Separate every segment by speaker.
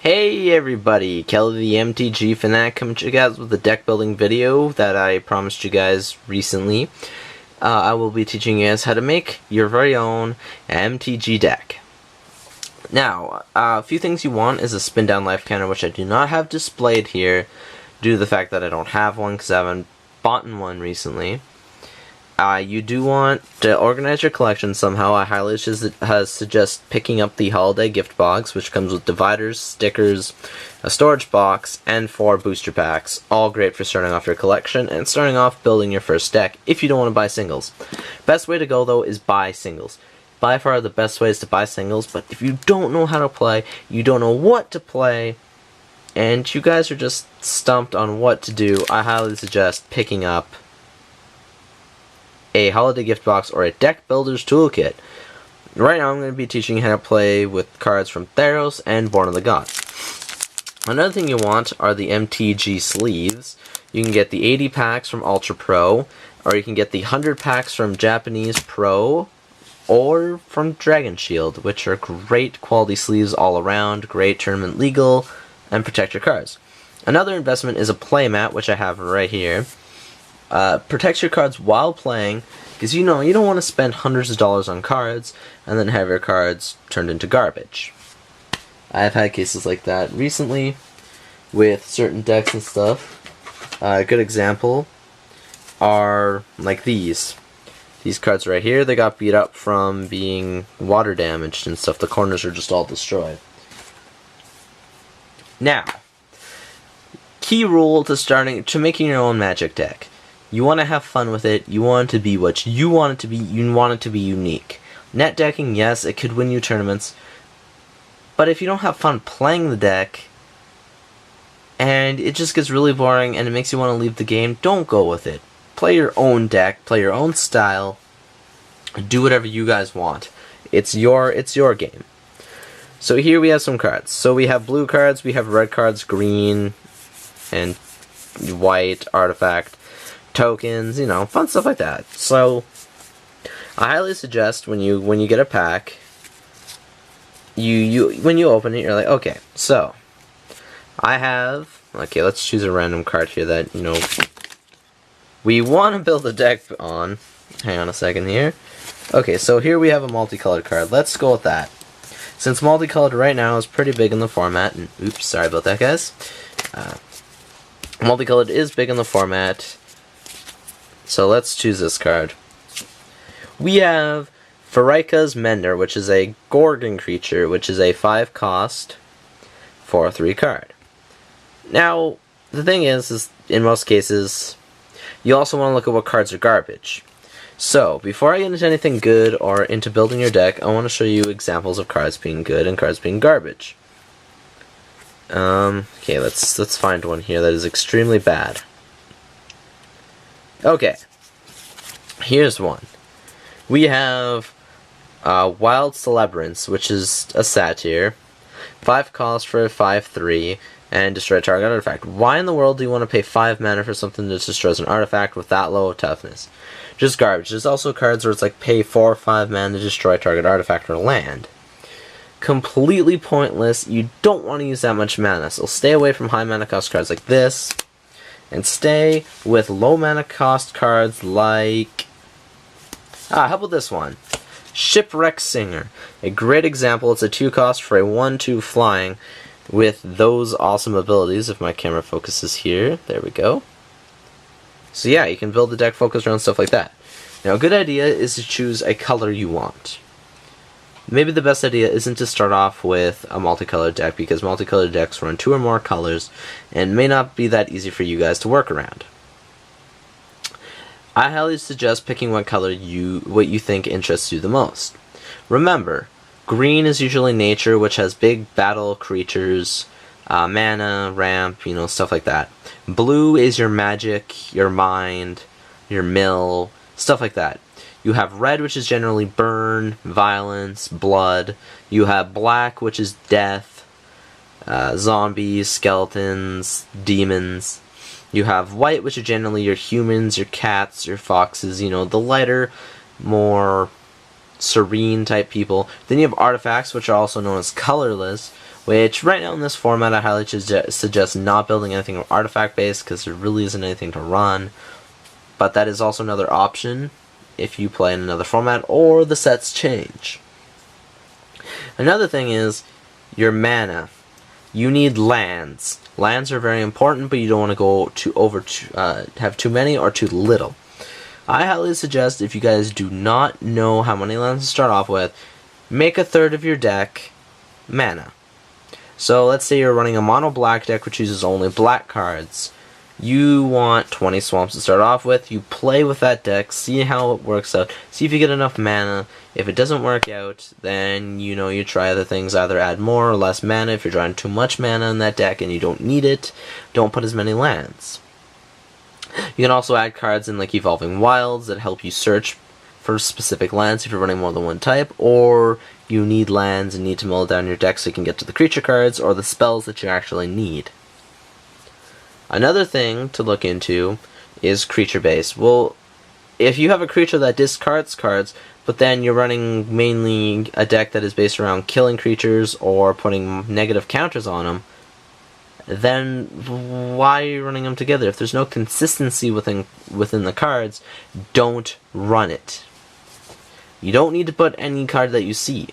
Speaker 1: Hey everybody, Kelly the MTG Fanatic coming to you guys with a deck building video that I promised you guys recently. I will be teaching you guys how to make your very own MTG deck. Now, a few things you want is a spin down life counter, which I do not have displayed here due to the fact that I don't have one because I haven't bought one recently. You do want to organize your collection somehow. I highly suggest picking up the holiday gift box, which comes with dividers, stickers, a storage box, and 4 booster packs. All great for starting off your collection and starting off building your first deck if you don't want to buy singles. Best way to go though is buy singles. By far the best way is to buy singles, but if you don't know how to play, you don't know what to play, and you guys are just stumped on what to do, I highly suggest picking up a holiday gift box or a deck builder's toolkit. Right now I'm going to be teaching you how to play with cards from Theros and Born of the Gods. Another thing you want are the MTG sleeves. You can get the 80 packs from Ultra Pro, or you can get the 100 packs from Japanese Pro, or from Dragon Shield, which are great quality sleeves all around, great tournament legal, and protect your cards. Another investment is a playmat, which I have right here. Protects your cards while playing, because you don't want to spend hundreds of dollars on cards and then have your cards turned into garbage. I've had cases like that recently with certain decks and stuff. A good example are like these. These cards right here, they got beat up from being water damaged and stuff. The corners are just all destroyed. Now, key rule to making your own Magic deck. You want to have fun with it, you want it to be what you want it to be, you want it to be unique. Net decking, yes, it could win you tournaments, but if you don't have fun playing the deck, and it just gets really boring and it makes you want to leave the game, don't go with it. Play your own deck, play your own style, do whatever you guys want. It's your game. So here we have some cards. So we have blue cards, we have red cards, green, and white, artifact, tokens, fun stuff like that. So I highly suggest when you get a pack, when you open it, you're like, okay, so let's choose a random card here that we want to build a deck on. Hang on a second here. Okay, so here we have a multicolored card. Let's go with that. Since multicolored right now is pretty big in the format, and oops, sorry about that, guys. Multicolored is big in the format. So let's choose this card. We have Pharika's Mender, which is a Gorgon creature, which is a 5 cost for a 3 card. Now, the thing is in most cases, you also want to look at what cards are garbage. So, before I get into anything good or into building your deck, I want to show you examples of cards being good and cards being garbage. Okay, let's find one here that is extremely bad. Okay, here's one. We have Wild Celebrants, which is a satyr, 5 cost for a 5/3, and destroy a target artifact. Why in the world do you want to pay 5 mana for something that destroys an artifact with that low of toughness? Just garbage. There's also cards where it's like pay 4 or 5 mana to destroy a target artifact or land. Completely pointless. You don't want to use that much mana, so stay away from high mana cost cards like this. And stay with low mana cost cards like... how about this one? Shipwreck Singer. A great example. It's a 2 cost for a 1/2 flying with those awesome abilities. If my camera focuses here, there we go. So yeah, you can build the deck focused around stuff like that. Now a good idea is to choose a color you want. Maybe the best idea isn't to start off with a multicolored deck, because multicolored decks run 2 or more colors and may not be that easy for you guys to work around. I highly suggest picking what color what you think interests you the most. Remember, green is usually nature, which has big battle creatures, mana, ramp, stuff like that. Blue is your magic, your mind, your mill, stuff like that. You have red, which is generally burn, violence, blood. You have black, which is death, zombies, skeletons, demons. You have white, which are generally your humans, your cats, your foxes, the lighter, more serene type people. Then you have artifacts, which are also known as colorless, which right now in this format I highly suggest not building anything artifact based because there really isn't anything to run. But that is also another option if you play in another format or the sets change. Another thing is your mana. You need lands. Lands are very important, but you don't want to go have too many or too little. I highly suggest, if you guys do not know how many lands to start off with, make a third of your deck mana. So let's say you're running a mono black deck which uses only black cards. You want 20 swamps to start off with. You play with that deck, see how it works out, see if you get enough mana. If it doesn't work out, then you try other things, either add more or less mana. If you're drawing too much mana in that deck and you don't need it, don't put as many lands. You can also add cards in like Evolving Wilds that help you search for specific lands if you're running more than one type, or you need lands and need to mill down your deck so you can get to the creature cards or the spells that you actually need. Another thing to look into is creature base. Well, if you have a creature that discards cards, but then you're running mainly a deck that is based around killing creatures or putting negative counters on them, then why are you running them together? If there's no consistency within the cards, don't run it. You don't need to put any card that you see.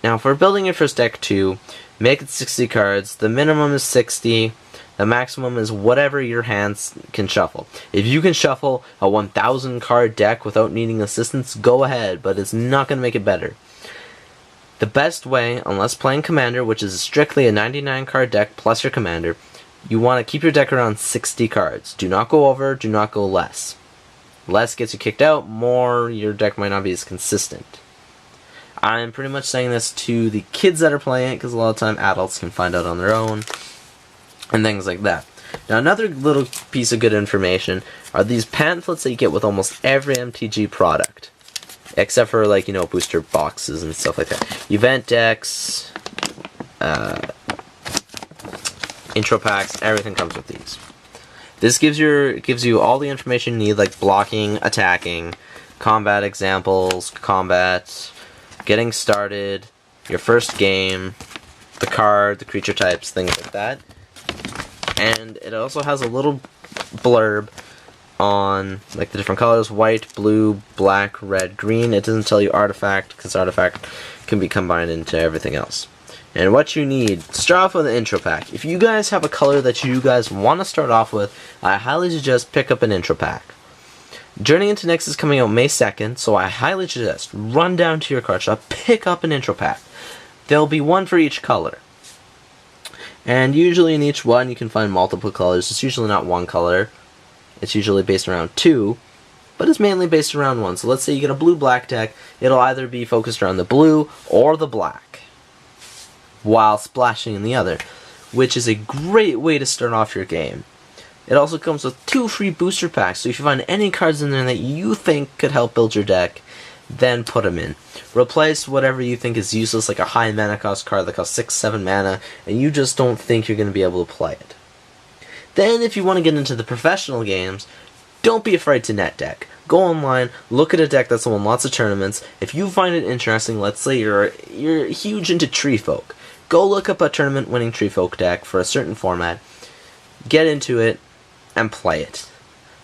Speaker 1: Now, for building your first deck too, make it 60 cards. The minimum is 60. The maximum is whatever your hands can shuffle. If you can shuffle a 1,000 card deck without needing assistance, go ahead, but it's not going to make it better. The best way, unless playing Commander, which is strictly a 99 card deck plus your Commander, you want to keep your deck around 60 cards. Do not go over, do not go less. Less gets you kicked out, more your deck might not be as consistent. I'm pretty much saying this to the kids that are playing it, because a lot of time adults can find out on their own, and things like that. Now, another little piece of good information are these pamphlets that you get with almost every MTG product. Except for, like, booster boxes and stuff like that. Event decks, intro packs, everything comes with these. This gives you all the information you need, like blocking, attacking, combat examples, combat, getting started, your first game, the card, the creature types, things like that. And it also has a little blurb on like the different colors: white, blue, black, red, green. It doesn't tell you artifact, because artifact can be combined into everything else. And what you need, start off with an intro pack. If you guys have a color that you guys want to start off with, I highly suggest pick up an intro pack. Journey into Nyx is coming out May 2nd, so I highly suggest run down to your card shop, pick up an intro pack. There'll be one for each color. And usually in each one you can find multiple colors. It's usually not one color. It's usually based around two, but it's mainly based around one. So let's say you get a blue-black deck, it'll either be focused around the blue or the black, while splashing in the other, which is a great way to start off your game. It also comes with 2 free booster packs, so if you find any cards in there that you think could help build your deck, then put them in. Replace whatever you think is useless, like a high mana cost card that costs 6-7 mana, and you just don't think you're going to be able to play it. Then, if you want to get into the professional games, don't be afraid to net deck. Go online, look at a deck that's won lots of tournaments. If you find it interesting, let's say you're huge into Tree Folk, go look up a tournament-winning Tree Folk deck for a certain format, get into it, and play it.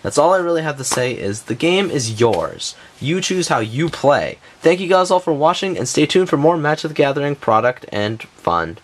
Speaker 1: That's all I really have to say. Is the game is yours. You choose how you play. Thank you guys all for watching, and stay tuned for more Magic the Gathering product and fun.